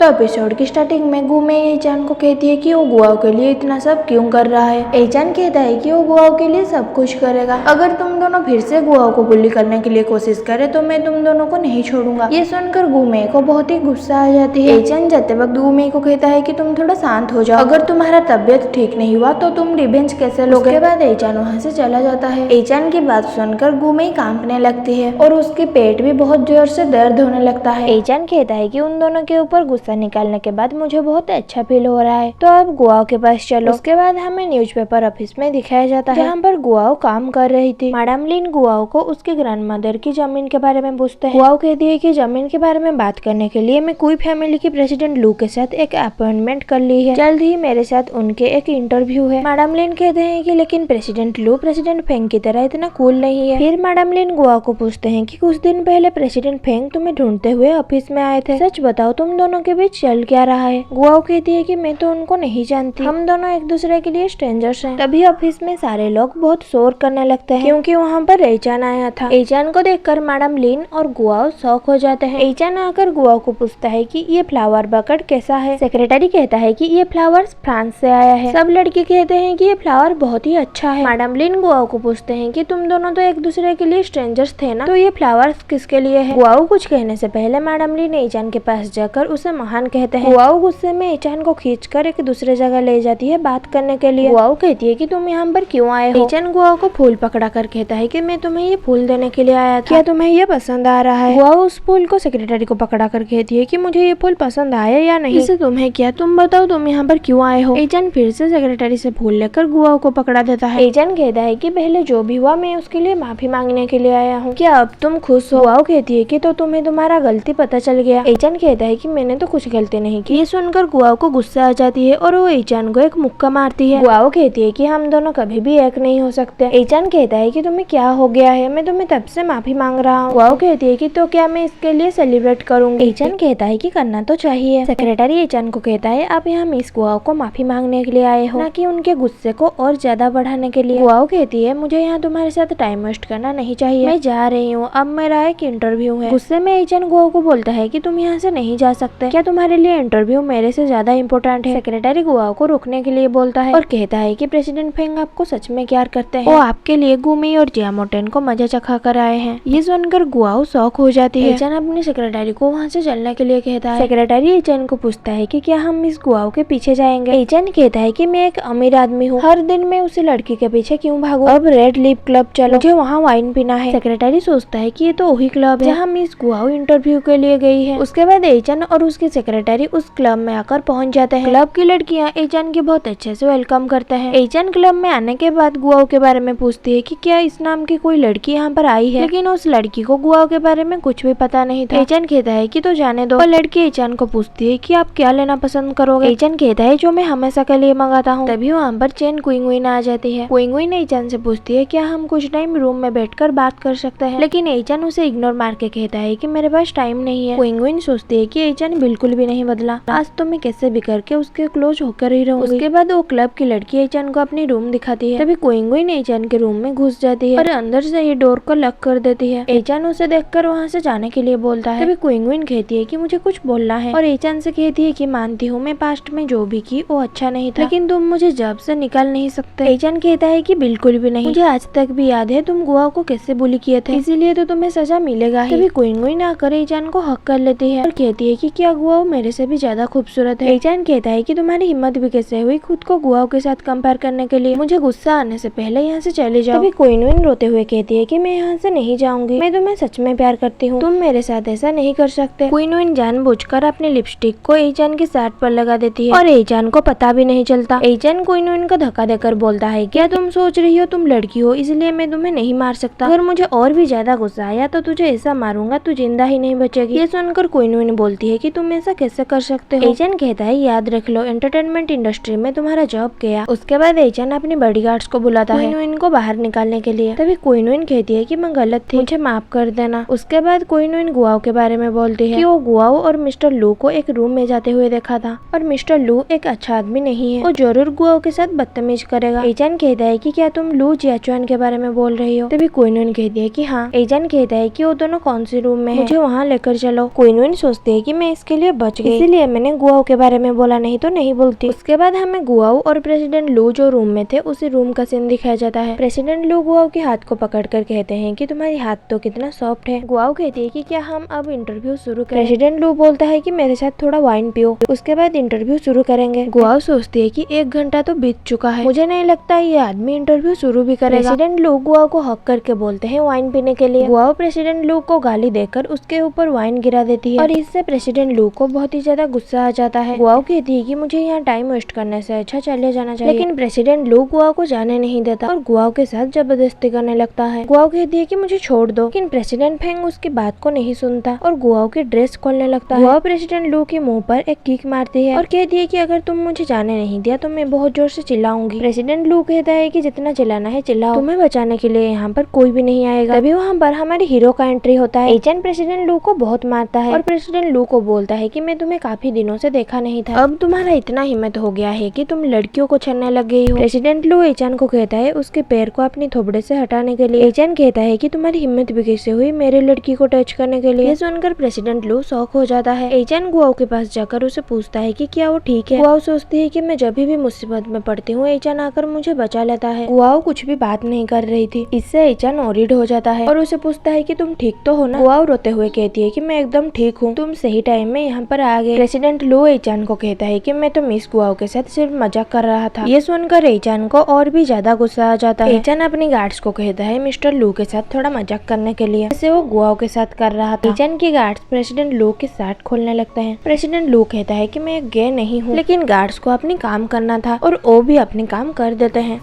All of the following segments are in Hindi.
तो एपिसोड की स्टार्टिंग में गुमे एचान को कहती है कि वो गुआओ के लिए इतना सब क्यों कर रहा है। एचान कहता है कि वो गुआओ के लिए सब कुछ करेगा, अगर तुम दोनों फिर से गुआओ को बुली करने के लिए कोशिश करे तो मैं तुम दोनों को नहीं छोड़ूंगा। ये सुनकर गुमे को बहुत ही गुस्सा आ जाती है। एचान जाते वक्त गुमे को कहता है कि तुम थोड़ा शांत हो जाओ, अगर तुम्हारा तबियत ठीक नहीं हुआ तो तुम रिवेंज कैसे लोगे। उसके बाद एचान वहाँ से चला जाता है। एचान की बात सुनकर गुमे कांपने लगती है और उसके पेट भी बहुत जोर से दर्द होने लगता है। एचान कहता है कि उन दोनों के ऊपर गुस्सा निकालने के बाद मुझे बहुत अच्छा फील हो रहा है, तो अब गुआओ के पास चलो। उसके बाद हमें न्यूज़पेपर ऑफिस में दिखाया जाता है जहाँ पर गुआओ काम कर रही थी। मैडम लिन गुआओ को उसके ग्रैंडमदर की जमीन के बारे में पूछते हैं। गुआओ कहती है कि जमीन के बारे में बात करने के लिए मैं कुई फैमिली की प्रेसिडेंट लू के साथ एक अपॉइंटमेंट कर ली है, जल्द ही मेरे साथ उनके एक इंटरव्यू है। मैडम लिन कहते हैं कि लेकिन प्रेसिडेंट लू प्रेसिडेंट फेंग की तरह इतना कूल नहीं है। फिर मैडम लिन गुआओ को पूछते हैं कि कुछ दिन पहले प्रेसिडेंट फेंग तुम्हें ढूंढते हुए ऑफिस में आए थे, सच बताओ तुम दोनों के बीच चल क्या रहा है। गुआओ कहती है कि मैं तो उनको नहीं जानती, हम दोनों एक दूसरे के लिए स्ट्रेंजर्स हैं। तभी ऑफिस में सारे लोग बहुत शोर करने लगते हैं क्योंकि वहाँ पर एचान आया था। एचान को देखकर मैडम लिन और गुआओ शॉक हो जाते हैं। एचान आकर गुआओ को पूछता है कि ये फ्लावर बकेट कैसा है। सेक्रेटरी कहता है कि ये फ्लावर फ्रांस से आया है। सब लड़के कहते हैं कि ये फ्लावर बहुत ही अच्छा है। मैडम लिन गुआओ को पूछते हैं कि तुम दोनों तो एक दूसरे के लिए स्ट्रेंजर्स थे ना, तो ये फ्लावर किसके लिए है। गुआओ कुछ कहने से पहले मैडम लिन एचान के पास जाकर उसे महान कहते हैं। गुआओ गुस्से में एचान को खींचकर एक दूसरे जगह ले जाती है बात करने के लिए। गुआओ कहती है कि तुम यहाँ पर क्यों आए हो। एचान गुआओ को फूल पकड़ा कर कहता है कि मैं तुम्हें ये फूल देने के लिए आया था, क्या तुम्हें ये पसंद आ रहा है। गुआओ उस फूल को सेक्रेटरी को पकड़ा कर कहती है कि मुझे ये फूल पसंद आया या नहीं, इससे तुम्हें क्या, तुम बताओ तुम यहाँ पर क्यों आए हो। एचान फिर से सेक्रेटरी से फूल लेकर गुआओ को पकड़ा देता है। एचान कहता है कि पहले जो भी हुआ मैं उसके लिए माफी मांगने के लिए आया हूँ, क्या अब तुम खुश हो। गुआओ कहती है कि तो तुम्हें तुम्हारा गलती पता चल गया। एचान कहता है कि मैंने तो कुछ गलती नहीं की। ये सुनकर गुआओ को गुस्सा आ जाती है और वो एचान को एक मुक्का मारती है। गुआओ कहती है कि हम दोनों कभी भी एक नहीं हो सकते। एचान कहता है कि तुम्हें क्या हो गया है, मैं तुम्हें तब से माफी मांग रहा हूँ। गुआओ कहती है कि तो क्या मैं इसके लिए सेलिब्रेट करूंगी। एचान कहता है कि करना तो चाहिए। सेक्रेटरी एचान को कहता है आप यहाँ मिस गुआओ को माफी मांगने के लिए आए हो, ना कि उनके गुस्से को और ज्यादा बढ़ाने के लिए। गुआओ कहती है मुझे यहाँ तुम्हारे साथ टाइम वेस्ट करना नहीं चाहिए, मैं जा रही हूँ, अब मेरा एक इंटरव्यू है। गुस्से में एचान गुआओ को बोलता है कि तुम यहाँ से नहीं जा सकते, क्या तुम्हारे लिए इंटरव्यू मेरे से ज्यादा इम्पोर्टेंट है। सेक्रेटरी गुआओ को रोकने के लिए बोलता है और कहता है कि प्रेसिडेंट फेंग आपको सच में प्यार करते हैं, वो आपके लिए गुमी और जियामोटेन को मजा चखा कर आए हैं। ये सुनकर गुआओ शॉक हो जाती है। एचान अपनी सेक्रेटरी को वहाँ से चलने के लिए कहता है। सेक्रेटरी एचान को पूछता है कि क्या हम इस गुआओ के पीछे जाएंगे। एचान कहता है कि मैं एक अमीर आदमी हूँ, हर दिन मैं उसी लड़की के पीछे क्यों भागूं, अब रेड लिप क्लब चलो, मुझे वहाँ वाइन पीना है। सेक्रेटरी सोचता है कि ये तो वही क्लब है जहाँ मिस गुआओ इंटरव्यू के लिए गई है। उसके बाद एचान और उसकी सेक्रेटरी उस क्लब में आकर पहुँच जाते हैं। क्लब की लड़कियाँ एचान की बहुत अच्छे से वेलकम करते हैं। एचान क्लब में आने के बाद गुआओ के बारे में पूछती है कि क्या इस नाम की कोई लड़की यहाँ पर आई है, लेकिन उस लड़की को गुआओ के बारे में कुछ भी पता नहीं था। एचान कहता है कि तो जाने दो। और लड़की एचान को पूछती है कि आप क्या लेना पसंद करोगे। एचान कहता है जो मैं हमेशा के लिए मंगाता हूँ। तभी वहाँ पर चेन क्विंगुइन आ जाती है। क्विंगुइन एचान से पूछती है क्या हम कुछ टाइम रूम में बैठकर बात कर सकते हैं, लेकिन एचान उसे इग्नोर मार के कहता है कि मेरे पास टाइम नहीं है। क्विंगुइन सोचती है कि एचान बिल्कुल भी नहीं बदला, आज तो मैं कैसे भी करके उसके क्लोज होकर ही रहूंगी। उसके बाद वो क्लब की लड़की एचान को अपनी रूम दिखाती है। तभी क्विंगुइन एचान के रूम में घुस जाती है और अंदर से ही डोर को लॉक कर देती है। एचान उसे देखकर वहाँ से जाने के लिए बोलता है। तभी क्विंगुइन कहती है कि मुझे कुछ बोलना है और एचान से कहती है कि मानती हूँ मैं पास्ट में जो भी की वो अच्छा नहीं था, लेकिन तुम मुझे जब से निकाल नहीं सकते। एचान कहता है कि बिल्कुल भी नहीं, मुझे आज तक भी याद है तुम गुआओ को कैसे बुली किए थे, इसीलिए तो तुम्हें सजा मिलेगा ही। तभी क्विंगुइन आकर एचान को हक कर लेती है और कहती है कि क्या गुआओ मेरे से भी ज्यादा खूबसूरत है। एचान कहता है कि तुम्हारी हिम्मत भी कैसे हुई खुद को गुआओ के साथ कंपेयर करने के लिए, मुझे गुस्सा आने से पहले यहाँ से चले जाओ। तभी क्विंगुइन रोते हुए कहती है कि मैं यहाँ से नहीं जाऊंगी, मैं तुम्हें सच में प्यार करती हूँ, तुम मेरे साथ ऐसा नहीं कर सकते। क्विंगुइन जानबूझकर अपनी लिपस्टिक को एचान के शर्ट पर लगा देती है और एचान को पता भी नहीं चलता। एचान क्विंगुइन को धक्का देकर बोलता है क्या तुम सोच रही हो तुम लड़की हो इसलिए मैं तुम्हें नहीं मार सकता, अगर मुझे और भी ज्यादा गुस्सा आया तो तुझे ऐसा मारूंगा तू जिंदा ही नहीं बचेगी। ये सुनकर क्विंगुइन बोलती है कि तुम ऐसा कैसे कर सकते हो। एचान कहता है याद रख लो एंटरटेनमेंट इंडस्ट्री में तुम्हारा जॉब गया। उसके बाद एचान अपनी बॉडीगार्ड्स को बुलाता है क्विंगुइन को बाहर निकालने के लिए। तभी क्विंगुइन कहती है कि मैं गलत थी, मुझे माफ कर देना। उसके बाद क्विंगुइन गुआओ के बारे में बोलती है कि वो गुआओ और मिस्टर लू को एक रूम में जाते हुए देखा था और मिस्टर लू एक अच्छा आदमी नहीं है, वो जरूर गुआओ के साथ बदतमीज करेगा। एचान कहता है कि क्या तुम लू जियाचुआन के बारे में बोल रही हो। तभी क्विंगुइन कहती है कि हाँ। एचान कहता है कि वो दोनों कौन सी रूम में है, मुझे वहाँ लेकर चलो। क्विंगुइन सोचती है कि मैं इसके लिए मुझे बच गई, इसीलिए मैंने गुआओ के बारे में बोला, नहीं तो नहीं बोलती। उसके बाद हमें गुआओ और प्रेसिडेंट लू जो रूम में थे उसी रूम का सीन दिखाया जाता है। प्रेसिडेंट लू गुआओ के हाथ को पकड़कर कहते हैं कि तुम्हारी हाथ तो कितना सॉफ्ट है। गुआओ कहती है कि क्या हम अब इंटरव्यू शुरू करें। प्रेसिडेंट लू बोलता है कि मेरे साथ थोड़ा वाइन पियो, उसके बाद इंटरव्यू शुरू करेंगे। गुआओ सोचती है कि 1 घंटा तो बीत चुका है, मुझे नहीं लगता ये आदमी इंटरव्यू शुरू भी करेगा। प्रेसिडेंट लू गुआओ को हक करके बोलते हैं वाइन पीने के लिए। गुआओ प्रेसिडेंट लू को गाली देकर उसके ऊपर वाइन गिरा देती है और इससे प्रेसिडेंट लू को बहुत ही ज्यादा गुस्सा आ जाता है। गुआओ कहती है कि मुझे यहाँ टाइम वेस्ट करने से अच्छा चले जाना चाहिए, लेकिन प्रेसिडेंट लू गुआओ को जाने नहीं देता और गुआओ के साथ जबरदस्ती करने लगता है। गुआओ कहती है कि मुझे छोड़ दो, लेकिन प्रेसिडेंट फेंग उसकी बात को नहीं सुनता और गुआओ की ड्रेस खोलने लगता है। गुआओ प्रेसिडेंट लू के मुंह पर एक किक मारती है और कहती है कि अगर तुम मुझे जाने नहीं दिया तो मैं बहुत जोर से चिल्लाऊंगी। प्रेसिडेंट लू कहता है कि जितना चिल्लाना है चिल्लाओ, तुम्हें बचाने के लिए यहाँ पर कोई भी नहीं आएगा। तभी वहाँ पर हमारे हीरो का एंट्री होता है। एचएन प्रेसिडेंट लू को बहुत मारता है और प्रेसिडेंट लू को बोलता है कि मैं तुम्हें काफी दिनों से देखा नहीं था, अब तुम्हारा इतना हिम्मत हो गया है कि तुम लड़कियों को छेड़ने लग गई हो। प्रेसिडेंट लू एचएन को कहता है उसके पैर को अपनी थोबड़े से हटाने के लिए। एचएन कहता है कि तुम्हारी हिम्मत भी कैसे हुई मेरे लड़की को टच करने के लिए। ये सुनकर प्रेसिडेंट लू शॉक हो जाता है। एचएन गुआओ के पास जाकर उसे पूछता है कि क्या वो ठीक है। गुआओ सोचती है कि मैं जब भी मुसीबत में पड़ती हूँ एचएन आकर मुझे बचा लेता है। गुआओ कुछ भी बात नहीं कर रही थी, इससे एचएन ओरिड हो जाता है और उसे पूछता है कि तुम ठीक तो हो ना। गुआओ रोते हुए कहती है कि मैं एकदम ठीक हूँ, तुम सही टाइम में यहाँ पर आ गए। प्रेसिडेंट लू एचएन को कहता है कि मैं तो मिस गुआओ के साथ सिर्फ मजाक कर रहा था। ये सुनकर एचएन को और भी ज्यादा गुस्सा आ जाता है। एचएन अपनी गार्ड्स को कहता है मिस्टर लू के साथ थोड़ा मजाक करने के लिए, जैसे वो गुआओ के साथ कर रहा था। एचएन के गार्ड्स प्रेसिडेंट लू के शर्ट खोलने लगते हैं। प्रेसिडेंट लू कहता है कि मैं एक गे नहीं हूँ, लेकिन गार्ड्स को अपनी काम करना था और वो भी अपनी काम कर देते हैं।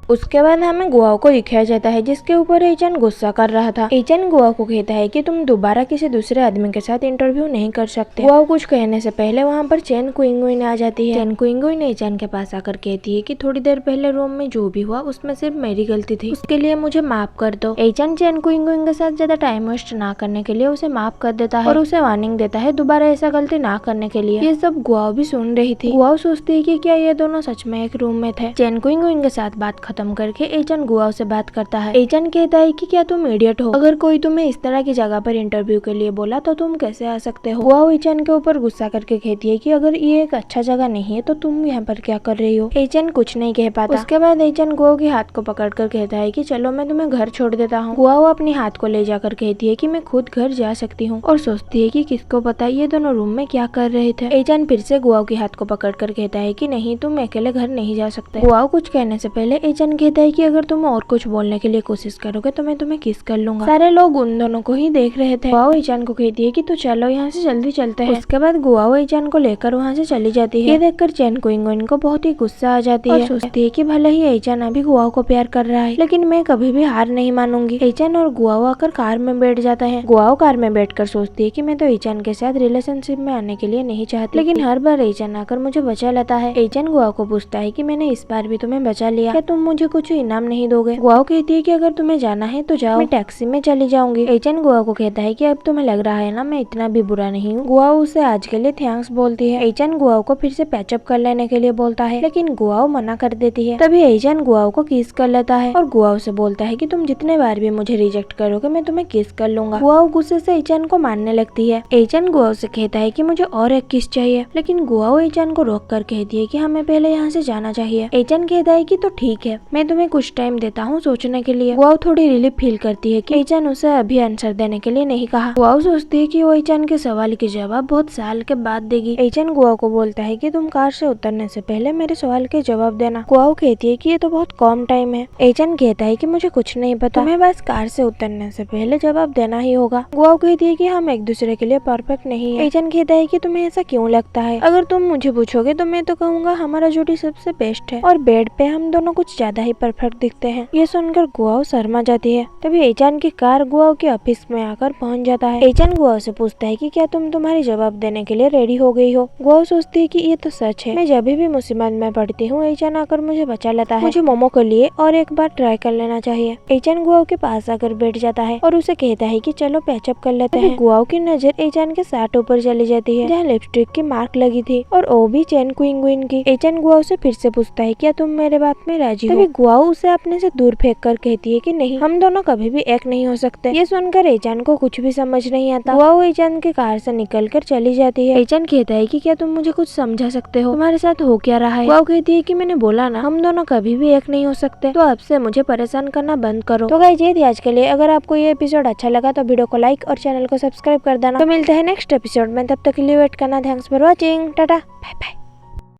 उसके बाद हमें गुआओ को दिखाया जाता है जिसके ऊपर एचएन गुस्सा कर रहा था। एचएन गुआओ को कहता है कि तुम दोबारा किसी दूसरे आदमी के साथ इंटरव्यू नहीं कर सकते। गुआओ कुछ कहने से पहले वहाँ पर चेन कुइंगुइन आ जाती है। चेन कुइंगुइन एचएन के पास आकर कहती है कि थोड़ी देर पहले रूम में जो भी हुआ उसमें सिर्फ मेरी गलती थी, उसके लिए मुझे माफ कर दो। एचएन चेन कुइंगुइन के साथ ज्यादा टाइम वेस्ट ना करने के लिए उसे माफ कर देता है और उसे वार्निंग देता है दोबारा ऐसा गलती ना करने के लिए। ये सब गुआओ भी सुन रही थी। गुआओ सोचती है कि क्या ये दोनों सच में एक रूम में थे। चेन कुइंगुइन के साथ बात खत्म करके एचएन गुआओ से बात करता है। एचएन कहता है कि क्या तुम इडियट हो, अगर कोई तुम्हें इस तरह की जगह पर इंटरव्यू के लिए बोला तो तुम कैसे आ सकते हो। गुआओ एचएन के ऊपर गुस्सा करके कहती है कि अगर ये एक अच्छा जगह नहीं है तो तुम यहाँ पर क्या कर रही हो। एचएन कुछ नहीं कह पाता। उसके बाद एचएन गुआओ के हाथ को पकड़कर कहता है कि चलो मैं तुम्हें घर छोड़ देता हूँ। गुआओ अपने हाथ को ले जाकर कहती है कि मैं खुद घर जा सकती हूँ और सोचती है कि किसको पता ये दोनों रूम में क्या कर रहे थे। एचएन फिर से गुआओ के हाथ को पकड़कर कहता है कि नहीं, तुम अकेले घर नहीं जा सकते। गुआओ कुछ कहने से पहले एचएन कहता है कि अगर तुम और कुछ बोलने के लिए कोशिश करोगे तो मैं तुम्हें किस कर लूंगा। सारे लोग उन दोनों को ही देख रहे थे। गुआओ एचएन को कहती है कि तो चलो यहाँ से जल्दी चलते हैं। उसके बाद गुआओ एचएन को लेकर वहाँ से चली जाती है। ये देखकर चेन कुइंगुइन को बहुत ही गुस्सा आ जाती है और सोचती है कि भले ही एचएन अभी गुआओ को प्यार कर रहा है, लेकिन मैं कभी भी हार नहीं मानूंगी। एचएन और गुआओ आकर कार में बैठ जाता है। गुआओ कार में बैठकर सोचती है कि मैं तो एचएन के साथ रिलेशनशिप में आने के लिए नहीं चाहती, लेकिन हर बार एचएन आकर मुझे बचा लेता है। एचएन गुआओ को पूछता है कि मैंने इस बार भी तुम्हें बचा लिया, क्या तुम मुझे कुछ इनाम नहीं दोगे। गुआओ कहती है कि अगर तुम्हें जाना है तो जाओ, मैं टैक्सी में चली जाऊंगी। एचएन गुआओ को कहता है कि अब तुम्हें लग रहा है ना मैं इतना भी बुरा नहीं हूँ। गुआओ उसे आज के लिए थैंक्स बोलती है। एचएन गुआओ को फिर से पैचअप कर लेने के लिए बोलता है, लेकिन गुआओ मना कर देती है। तभी एचएन गुआओ को किस कर लेता है और गुआओ से बोलता है कि तुम जितने बार भी मुझे रिजेक्ट करोगे मैं तुम्हें किस कर लूंगा। गुआओ गुस्से से एचएन को मारने लगती है। एचएन गुआओ से कहता है कि मुझे और एक किस चाहिए, लेकिन गुआओ एचएन को रोक कर कहती है कि हमें पहले यहाँ से जाना चाहिए। एचएन कहता है कि तो ठीक है, मैं तुम्हें कुछ टाइम देता हूँ सोचने के लिए। गुआओ थोड़ी रिलीफ फील करती है कि एचएन उसे अभी आंसर देने के लिए नहीं कहा। गुआओ सोचती है कि वो एचएन के सवाल के जवाब बहुत साल के बाद देगी। एचएन गुआओ को बोलता है कि तुम कार से उतरने से पहले मेरे सवाल के जवाब देना। गुआओ कहती है कि ये तो बहुत कम टाइम है। एचएन कहता है कि मुझे कुछ नहीं पता, तुम्हें बस कार से उतरने से पहले जवाब देना ही होगा। गुआओ कहती है कि हम एक दूसरे के लिए परफेक्ट नहीं है। एचएन कहता है कि तुम्हें ऐसा क्यों लगता है, अगर तुम मुझे पूछोगे तो मैं तो कहूँगा हमारा जोड़ी सबसे बेस्ट है और बेड पे हम दोनों कुछ ज्यादा ही परफेक्ट दिखते हैं। ये सुनकर गुआओ शर्मा जाती है। तभी एचएन की कार गुआओ के ऑफिस में आकर पहुंच जाता है। एचएन गुआओ से पूछता है कि क्या तुम तुम्हारी जवाब देने के लिए रेडी हो गई हो। गुआओ सोचती है कि ये तो सच है, मैं जब भी मुसीबत में पड़ती हूँ एचएन आकर मुझे बचा लेता है, मुझे मोमो के लिए और एक बार ट्राई कर लेना चाहिए। एचएन गुआओ के पास आकर बैठ जाता है और उसे कहता है कि चलो पैचअप कर लेते हैं। गुआओ की नजर एचएन के शर्ट ऊपर चली जाती है जहाँ लिपस्टिक की मार्क लगी थी और वो भी चेन कुइंगुइन की। एचएन गुआओ से फिर से पूछता है क्या तुम मेरे बात में राजी हो। तभी गुआओ उसे अपने से दूर फेंक कर कहती है कि नहीं, हम दोनों कभी भी एक नहीं हो सकते। ये सुनकर एचान को कुछ भी समझ नहीं आता। गुआओ एचान के कार से निकलकर चली जाती है। एचान कहता है कि क्या तुम मुझे कुछ समझा सकते हो, तुम्हारे साथ हो क्या रहा है। गुआओ कहती है कि मैंने बोला ना, हम दोनों कभी भी एक नहीं हो सकते, तो अब से मुझे परेशान करना बंद करो। तो गाइस ये थी आज के लिए। अगर आपको ये एपिसोड अच्छा लगा तो वीडियो को लाइक और चैनल को सब्सक्राइब कर देना। तो मिलते हैं नेक्स्ट एपिसोड में, तब तक के लिए वेट करना। थैंक्स फॉर वॉचिंग, टाटा, बाय बाय।